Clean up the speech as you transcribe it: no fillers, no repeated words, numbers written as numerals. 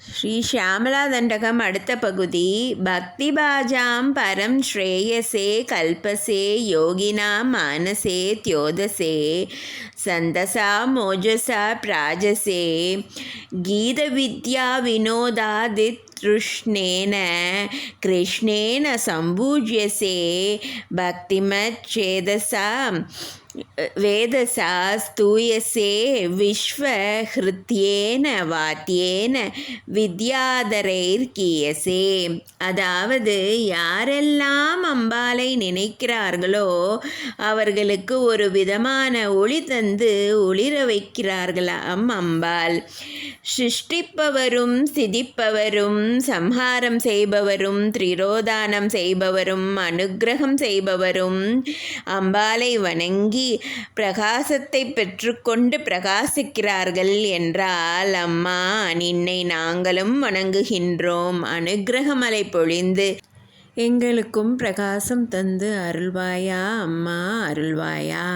ஸ்ரீ ஷியாமலா தண்டகம் அடுத்த பகுதி. பக்தி பாஜாம் பரம் ஸ்ரேயசே கல்பசே யோகினாம் மானசே தியோதசே சந்தசா மோஜசா பிராஜசே கீத வித்யா வினோதாதித் திருஷ்ணேன கிருஷ்ணேன சம்பூஜ்யசே பக்திமத் சேதசா வேதசா ஸ்தூயசே விஸ்வஹிருத்யேன வாத்தியேன வித்யாதரைர்கீயசே. அதாவது யாரெல்லாம் அம்பாலை நினைக்கிறார்களோ அவர்களுக்கு ஒரு விதமான ஒளி தந்து ஒளிர வைக்கிறார்களாம் அம்பாள். சிருஷ்டிப்பவரும் சிதிப்பவரும் சம்ஹாரம் செய்பவரும் திரிரோதானம் செய்பவரும் அனுக்கிரகம் செய்பவரும் அம்பாலை வணங்கி பிரகாசத்தை பெற்றுக்கொண்டு பிரகாசிக்கிறார்கள் என்றால், அம்மா நின்னை நாங்களும் வணங்குகின்றோம், அனுக்கிரகமலை பொழிந்து எங்களுக்கும் பிரகாசம் தந்து அருள்வாயா அம்மா, அருள்வாயா.